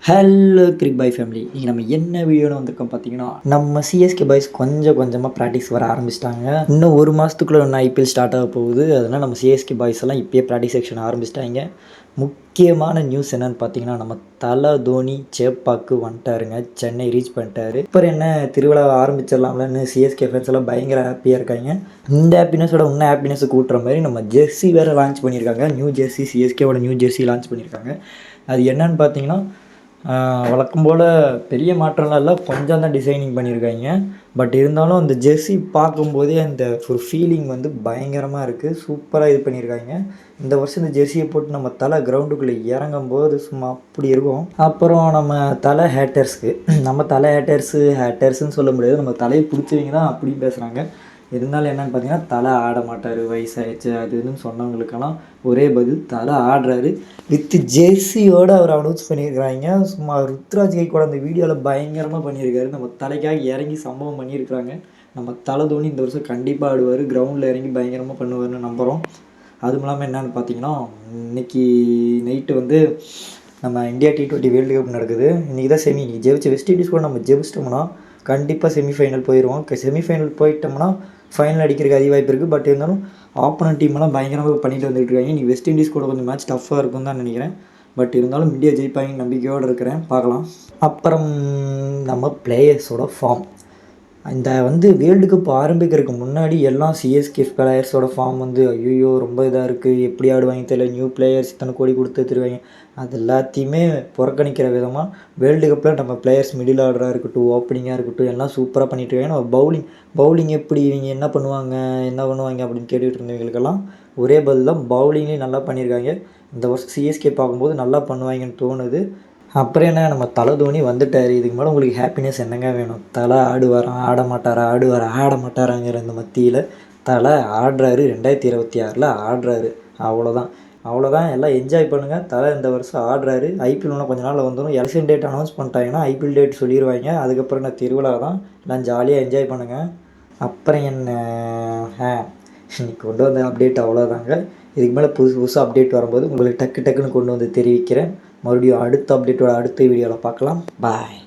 Hello கிரிக் பாய் family, இன்றைக்கி நம்ம என்ன வீடியோன்னு வந்திருக்கோம் பார்த்தீங்கன்னா, நம்ம சிஎஸ்கே பாய்ஸ் கொஞ்சம் கொஞ்சமாக ப்ராக்டிஸ் வர ஆரம்பிச்சிட்டாங்க. இன்னும் ஒரு மாதத்துக்குள்ளே ஒன்று ஐபிஎல் ஸ்டார்ட் ஆக போகுது. அதனால் நம்ம சிஎஸ்கே பாய்ஸ் எல்லாம் இப்போயே ப்ராக்டிஸ் செக்ஷன் ஆரம்பிச்சிட்டாங்க. முக்கியமான நியூஸ் என்னென்னு பார்த்தீங்கன்னா, நம்ம தலை தோனி சேப்பாக்கு வந்துட்டாருங்க. சென்னை ரீச் பண்ணிட்டாரு. இப்போ என்ன திருவிழா ஆரம்பிச்சிடலாம்லன்னு சிஎஸ்கே ஃபேன்ஸ் எல்லாம் பயங்கர ஹாப்பியாக இருக்காங்க. இந்த ஹாப்பினஸோட இன்னும் ஹாப்பினஸை கூட்டுற மாதிரி நம்ம ஜெர்சி வேறு லான்ச் பண்ணியிருக்காங்க. நியூ ஜெர்சி, சிஎஸ்கேவோட நியூ ஜெர்சி லான்ச் பண்ணியிருக்காங்க. அது என்னன்னு பார்த்தீங்கன்னா, வழக்கம் போல் பெரிய மாற்றம்லாம் இல்லை, கொஞ்சம் தான் டிசைனிங் பண்ணியிருக்காங்க. பட் இருந்தாலும் அந்த ஜெர்சி பார்க்கும்போதே அந்த ஒரு ஃபீலிங் வந்து பயங்கரமாக இருக்குது. சூப்பராக இது பண்ணியிருக்காங்க. இந்த வருஷம் இந்த ஜெர்சியை போட்டு நம்ம தலை கிரவுண்டுக்குள்ளே இறங்கும்போது சும்மா அப்படி இருக்கும். அப்புறம் நம்ம தலை ஹேட்டர்ஸுன்னு சொல்ல முடியாது, நம்ம தலையை பிடிச்சவங்க தான் அப்படின்னு பேசுகிறாங்க. இருந்தாலும் என்னென்னு பார்த்தீங்கன்னா, தலை ஆட மாட்டார், வயசாகிடுச்சு அது இதுன்னு சொன்னவங்களுக்கெல்லாம் ஒரே பதில், தலை ஆடுறாரு. வித் ஜெர்சியோடு அவர் அனௌன்ஸ் பண்ணியிருக்கிறாங்க. சும்மா ருத்ராஜ் கைக்கோட அந்த வீடியோவில் பயங்கரமாக பண்ணியிருக்காரு. நம்ம தலைக்காக இறங்கி சம்பவம் பண்ணியிருக்கிறாங்க. நம்ம தலை தோனி இந்த வருஷம் கண்டிப்பாக ஆடுவார், கிரவுண்டில் இறங்கி பயங்கரமாக பண்ணுவார்னு நம்புகிறோம். அதுவும் இல்லாமல் என்னென்னு பார்த்தீங்கன்னா, இன்றைக்கி நைட்டு வந்து நம்ம இந்தியா T20 வேர்ல்டு கப் நடக்குது. இன்றைக்கி தான் செமி. இன்றைக்கி ஜெயிச்சு வெஸ்ட் இண்டீஸ் கூட நம்ம ஜெயிச்சிட்டோம்னா கண்டிப்பாக செமிஃபைனல் போயிடுவோம். செமிஃபைனல் போயிட்டோம்னா ஃபைனல் அடிக்கிறதுக்கு அதிக வாய்ப்பு இருக்குது. பட் இருந்தாலும் ஆப்போனன்ட் டீமெல்லாம் பயங்கரமாக பண்ணிட்டு வந்துட்டு இருக்காங்க. இன்றைக்கி வெஸ்ட் இண்டீஸ் கூட கொஞ்சம் மேட்ச் டஃப்பாக இருக்கும்னு தான் நினைக்கிறேன். பட் இருந்தாலும் இந்தியா ஜெயிப்பாங்க நம்பிக்கையோடு இருக்கிறேன், பார்க்கலாம். அப்புறம் நம்ம பிளேயர்ஸோட ஃபார்ம், இந்த வேர்ல்டு கப் ஆரம்பிக்கிறதுக்கு முன்னாடி எல்லாம் சிஎஸ்கே பிளேயர்ஸோட ஃபார்ம் ஐயோ ரொம்ப இதாக இருக்குது, எப்படி ஆடுவாங்க தெரியல, நியூ பிளேயர்ஸ் இத்தனை கோடி கொடுத்து தருவாங்க, அது எல்லாத்தையுமே புறக்கணிக்கிற விதமாக வேர்ல்டு கப்பில் நம்ம பிளேயர்ஸ் மிடில் ஆர்டராக இருக்கட்டும், ஓப்பனிங்காக இருக்கட்டும், எல்லாம் சூப்பராக பண்ணிகிட்டு இருக்காங்க. நம்ம பவுலிங் எப்படி இவங்க என்ன பண்ணுவாங்க அப்படின்னு கேட்டுக்கிட்டு இருந்தவங்களுக்கெல்லாம் ஒரே பதில் தான், பவுலிங்லேயும் நல்லா பண்ணியிருக்காங்க. இந்த வருஷம் சிஎஸ்கே பார்க்கும்போது நல்லா பண்ணுவாங்கன்னு தோணுது. அப்புறம் என்ன, நம்ம தலை தோனி வந்துட்டார். இதுக்கு மேலே உங்களுக்கு ஹாப்பினஸ் என்னங்க வேணும்? தலை ஆடுவாரா ஆட மாட்டாராங்கிற இந்த மத்தியில் தலை ஆடுறாரு. 2026 ஆடுறாரு. அவ்வளோதான். எல்லாம் என்ஜாய் பண்ணுங்கள். தலை இந்த வருஷம் ஆடுறாரு. ஐபிஎல் இன்னும் கொஞ்சம் நாளில் வந்துடும். எலெக்ஷன் டேட் அனௌன்ஸ் பண்ணிட்டாங்கன்னா ஐபிஎல் டேட் சொல்லிடுவாங்க. அதுக்கப்புறம் என்ன திருவிழா தான். எல்லாம் ஜாலியாக என்ஜாய் பண்ணுங்கள். அப்புறம் என்ன, இன்னைக்கு கொண்டு வந்த அப்டேட் அவ்வளோதாங்க. இதுக்கு மேலே புதுசு அப்டேட் வரும்போது உங்களுக்கு டக்குன்னு கொண்டு வந்து தெரிவிக்கிறேன். மறுபடியும் அடுத்த அப்டேட்டோட அடுத்த வீடியோவில் பார்க்கலாம். பாய்.